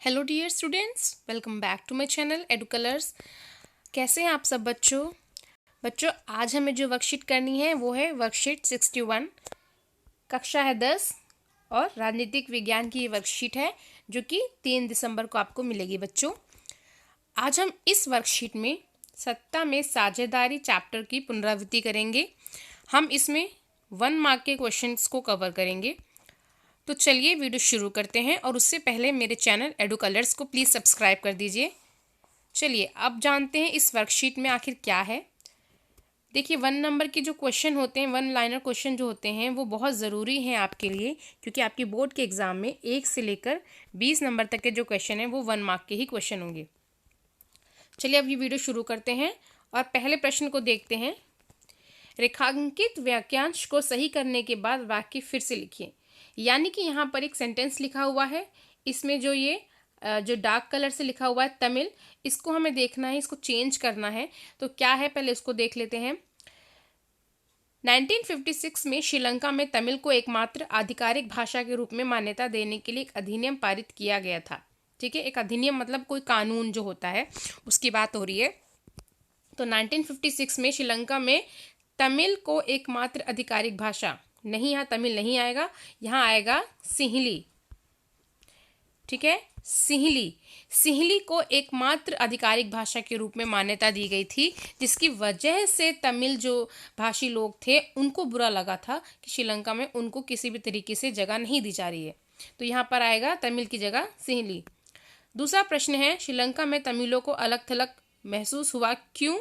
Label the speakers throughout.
Speaker 1: Hello dear students, welcome back to my channel Edu Colours. कैसे हैं आप सब बच्चों आज हमें जो वर्कशीट करनी है वो है वर्कशीट 61। कक्षा है 10 और राजनीतिक विज्ञान की ये वर्कशीट है जो कि 3 दिसंबर को आपको मिलेगी। बच्चों आज हम इस वर्कशीट में सत्ता में साझेदारी चैप्टर की पुनरावृत्ति करेंगे। हम इसमें 1 मार्क के क्वेश्चंस को कवर करेंगे। तो चलिए वीडियो शुरू करते हैं, और उससे पहले मेरे चैनल एडू कलर्स को प्लीज़ सब्सक्राइब कर दीजिए। चलिए अब जानते हैं इस वर्कशीट में आखिर क्या है। देखिए 1 नंबर के जो क्वेश्चन होते हैं, 1 लाइनर क्वेश्चन जो होते हैं वो बहुत ज़रूरी हैं आपके लिए, क्योंकि आपकी बोर्ड के एग्ज़ाम में 1 से लेकर 20 नंबर तक के जो क्वेश्चन हैं वो 1 मार्क के ही क्वेश्चन होंगे। चलिए अब ये वीडियो शुरू करते हैं और पहले प्रश्न को देखते हैं। रेखांकित वाक्यांश को सही करने के बाद वाक्य फिर से लिखिए। यानी कि यहाँ पर एक सेंटेंस लिखा हुआ है, इसमें जो डार्क कलर से लिखा हुआ है तमिल, इसको हमें देखना है, इसको चेंज करना है। तो क्या है पहले उसको देख लेते हैं। 1956 में श्रीलंका में तमिल को एकमात्र आधिकारिक भाषा के रूप में मान्यता देने के लिए एक अधिनियम पारित किया गया था। ठीक है, एक अधिनियम मतलब कोई कानून जो होता है उसकी बात हो रही है। तो 1956 में श्रीलंका में तमिल को एकमात्र आधिकारिक भाषा, नहीं, यहाँ तमिल नहीं आएगा, यहाँ आएगा सिंहली। ठीक है, सिंहली को एकमात्र आधिकारिक भाषा के रूप में मान्यता दी गई थी, जिसकी वजह से तमिल जो भाषी लोग थे उनको बुरा लगा था कि श्रीलंका में उनको किसी भी तरीके से जगह नहीं दी जा रही है। तो यहाँ पर आएगा तमिल की जगह सिंहली। दूसरा प्रश्न है, श्रीलंका में तमिलों को अलग थलग महसूस हुआ, क्यों?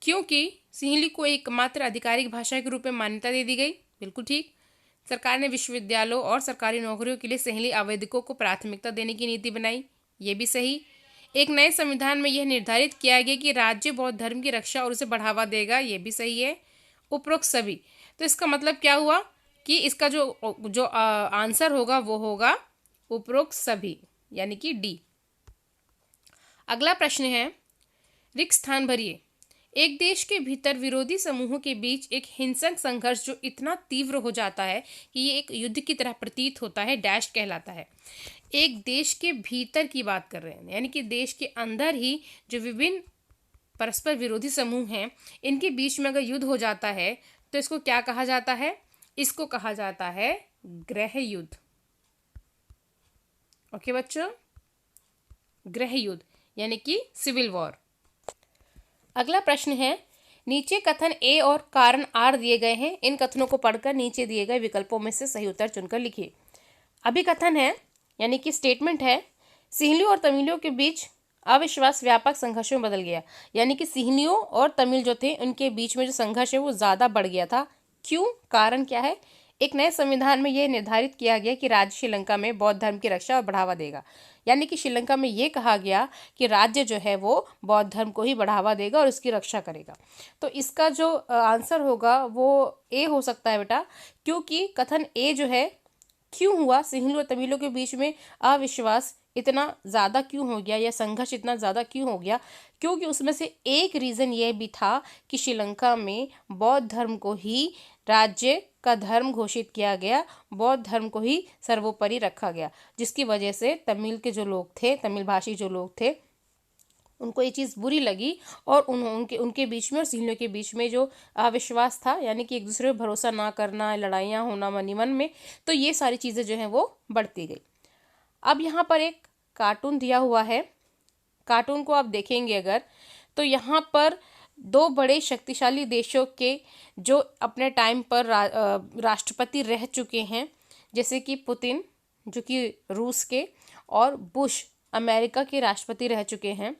Speaker 1: क्योंकि सिंहली को एकमात्र आधिकारिक भाषा के रूप में मान्यता दे दी गई। बिल्कुल ठीक। सरकार ने विश्वविद्यालयों और सरकारी नौकरियों के लिए सिंहली आवेदकों को प्राथमिकता देने की नीति बनाई। ये भी सही। एक नए संविधान में यह निर्धारित किया गया कि राज्य बौद्ध धर्म की रक्षा और उसे बढ़ावा देगा। ये भी सही है। उपरोक्त सभी, तो इसका मतलब क्या हुआ कि इसका जो आंसर होगा वो होगा उपरोक्त सभी, यानी कि डी। अगला प्रश्न है, रिक्त स्थान भरिए। एक देश के भीतर विरोधी समूहों के बीच एक हिंसक संघर्ष जो इतना तीव्र हो जाता है कि ये एक युद्ध की तरह प्रतीत होता है, डैश कहलाता है। एक देश के भीतर की बात कर रहे हैं, यानी कि देश के अंदर ही जो विभिन्न परस्पर विरोधी समूह हैं, इनके बीच में अगर युद्ध हो जाता है तो इसको क्या कहा जाता है? इसको कहा जाता है गृह युद्ध। ओके बच्चों, गृह युद्ध यानी कि सिविल वॉर। अगला प्रश्न है, नीचे कथन ए और कारण आर दिए गए हैं। इन कथनों को पढ़कर नीचे दिए गए विकल्पों में से सही उत्तर चुनकर लिखिए। अभी कथन है, यानी कि स्टेटमेंट है, सिंहलियों और तमिलियों के बीच अविश्वास व्यापक संघर्षों में बदल गया। यानी कि सिंहलियों और तमिल जो थे उनके बीच में जो संघर्ष है वो ज़्यादा बढ़ गया था। क्यों? कारण क्या है? एक नए संविधान में यह निर्धारित किया गया कि राज्य श्रीलंका में बौद्ध धर्म की रक्षा और बढ़ावा देगा। यानी कि श्रीलंका में ये कहा गया कि राज्य जो है वो बौद्ध धर्म को ही बढ़ावा देगा और उसकी रक्षा करेगा। तो इसका जो आंसर होगा वो ए हो सकता है बेटा, क्योंकि कथन ए जो है, क्यों हुआ सिंहलियों और तमिलों के बीच में अविश्वास इतना ज़्यादा क्यों हो गया या संघर्ष इतना ज़्यादा क्यों हो गया? क्योंकि उसमें से एक रीज़न ये भी था कि श्रीलंका में बौद्ध धर्म को ही राज्य का धर्म घोषित किया गया, बौद्ध धर्म को ही सर्वोपरि रखा गया, जिसकी वजह से तमिल के जो लोग थे, तमिल भाषी जो लोग थे, उनको ये चीज़ बुरी लगी और उनके बीच में और सिंहलियों के बीच में जो अविश्वास था, यानी कि एक दूसरे पर भरोसा ना करना, लड़ाइयाँ होना मन ही मन में, तो ये सारी चीज़ें जो हैं वो बढ़ती गई। अब यहाँ पर एक कार्टून दिया हुआ है। कार्टून को आप देखेंगे अगर, तो यहाँ पर 2 बड़े शक्तिशाली देशों के जो अपने टाइम पर राष्ट्रपति रह चुके हैं, जैसे कि पुतिन जो कि रूस के, और बुश अमेरिका के राष्ट्रपति रह चुके हैं।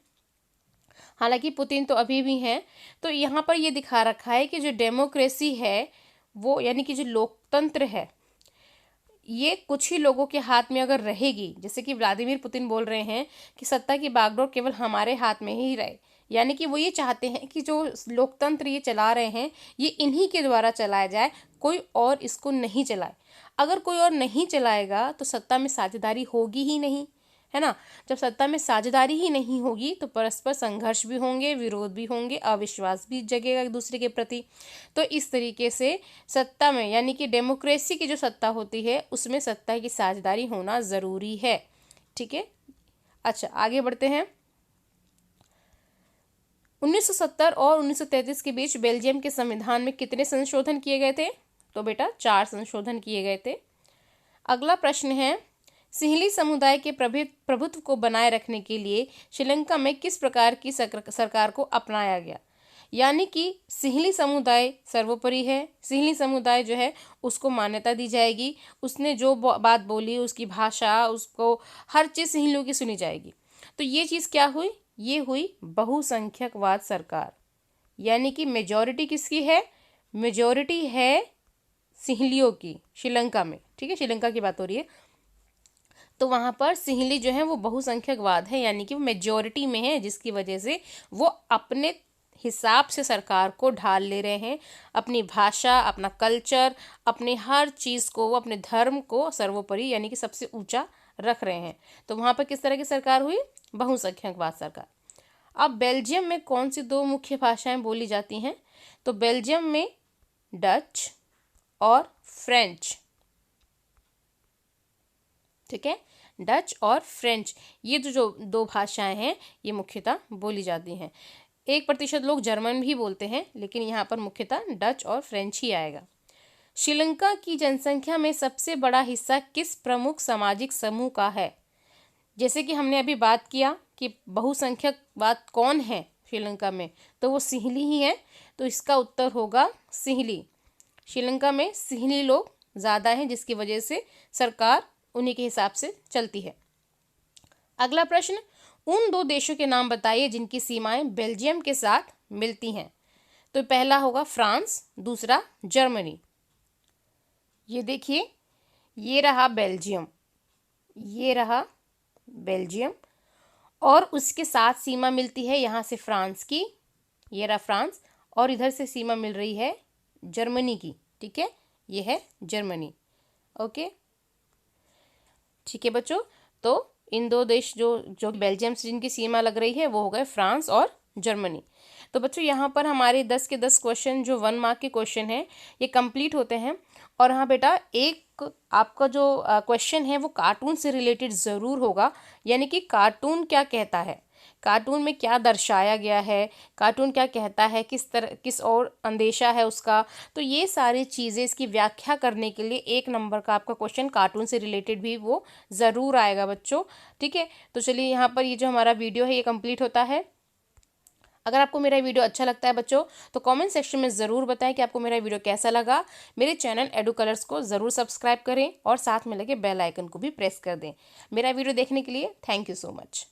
Speaker 1: हालांकि पुतिन तो अभी भी हैं। तो यहाँ पर ये दिखा रखा है कि जो डेमोक्रेसी है वो, यानी कि जो लोकतंत्र है, ये कुछ ही लोगों के हाथ में अगर रहेगी, जैसे कि व्लादिमीर पुतिन बोल रहे हैं कि सत्ता की बागडोर केवल हमारे हाथ में ही रहे, यानी कि वो ये चाहते हैं कि जो लोकतंत्र ये चला रहे हैं ये इन्हीं के द्वारा चलाया जाए, कोई और इसको नहीं चलाए। अगर कोई और नहीं चलाएगा तो सत्ता में साझेदारी होगी ही नहीं, है ना। जब सत्ता में साझेदारी ही नहीं होगी तो परस्पर संघर्ष भी होंगे, विरोध भी होंगे, अविश्वास भी जगेगा एक दूसरे के प्रति। तो इस तरीके से सत्ता में, यानी कि डेमोक्रेसी की जो सत्ता होती है उसमें सत्ता की साझेदारी होना ज़रूरी है। ठीक है, अच्छा, आगे बढ़ते हैं। 1970 और 1933 के बीच बेल्जियम के संविधान में कितने संशोधन किए गए थे? तो बेटा 4 संशोधन किए गए थे। अगला प्रश्न है, सिंहली समुदाय के प्रभुत्व को बनाए रखने के लिए श्रीलंका में किस प्रकार की सरकार को अपनाया गया? यानी कि सिंहली समुदाय सर्वोपरि है, सिंहली समुदाय जो है उसको मान्यता दी जाएगी, उसने जो बात बोली, उसकी भाषा, उसको हर चीज़ सिंहलियों की सुनी जाएगी। तो ये चीज़ क्या हुई? ये हुई बहुसंख्यकवाद सरकार। यानी कि मेजॉरिटी किसकी है? मेजॉरिटी है सिंहलियों की श्रीलंका में। ठीक है, श्रीलंका की बात हो रही है, तो वहाँ पर सिंहली जो है वो बहुसंख्यकवाद है, यानी कि वो मेजॉरिटी में है, जिसकी वजह से वो अपने हिसाब से सरकार को ढाल ले रहे हैं, अपनी भाषा, अपना कल्चर, अपने हर चीज़ को, अपने धर्म को सर्वोपरि यानी कि सबसे ऊंचा रख रहे हैं। तो वहाँ पर किस तरह की सरकार हुई? बहुसंख्यकवाद सरकार। अब बेल्जियम में कौन सी 2 मुख्य भाषाएं बोली जाती हैं? तो बेल्जियम में डच और फ्रेंच। ठीक है, डच और फ्रेंच, ये जो 2 भाषाएं हैं ये मुख्यतः बोली जाती हैं। 1% लोग जर्मन भी बोलते हैं, लेकिन यहाँ पर मुख्यतः डच और फ्रेंच ही आएगा। श्रीलंका की जनसंख्या में सबसे बड़ा हिस्सा किस प्रमुख सामाजिक समूह का है? जैसे कि हमने अभी बात किया कि बहुसंख्यकवाद कौन है श्रीलंका में, तो वो सिंहली ही है, तो इसका उत्तर होगा सिंहली। श्रीलंका में सिंहली लोग ज़्यादा हैं, जिसकी वजह से सरकार उन्हीं के हिसाब से चलती है। अगला प्रश्न, उन 2 देशों के नाम बताइए जिनकी सीमाएं बेल्जियम के साथ मिलती हैं। तो पहला होगा फ्रांस, दूसरा जर्मनी। ये देखिए, ये रहा बेल्जियम, ये रहा बेल्जियम, और उसके साथ सीमा मिलती है यहाँ से फ्रांस की, ये रहा फ्रांस, और इधर से सीमा मिल रही है जर्मनी की। ठीक है, ये है जर्मनी। ओके, ठीक है बच्चों, तो इन 2 देश जो बेल्जियम से जिनकी सीमा लग रही है वो हो गए फ्रांस और जर्मनी। तो बच्चों यहाँ पर हमारे 10 के 10 क्वेश्चन जो 1 मार्क के क्वेश्चन हैं ये कंप्लीट होते हैं। और हाँ बेटा, एक आपका जो क्वेश्चन है वो कार्टून से रिलेटेड ज़रूर होगा, यानी कि कार्टून क्या कहता है, कार्टून में क्या दर्शाया गया है, कार्टून क्या कहता है, किस और अंदेशा है उसका। तो ये सारी चीज़ें, इसकी व्याख्या करने के लिए 1 नंबर का आपका क्वेश्चन कार्टून से रिलेटेड भी वो ज़रूर आएगा बच्चों। ठीक है, तो चलिए यहाँ पर ये जो हमारा वीडियो है ये कंप्लीट होता है। अगर आपको मेरा वीडियो अच्छा लगता है बच्चों, तो कमेंट सेक्शन में ज़रूर बताएं कि आपको मेरा वीडियो कैसा लगा। मेरे चैनल एडू कलर्स को ज़रूर सब्सक्राइब करें और साथ में लगे बेल आइकन को भी प्रेस कर दें। मेरा वीडियो देखने के लिए थैंक यू सो मच।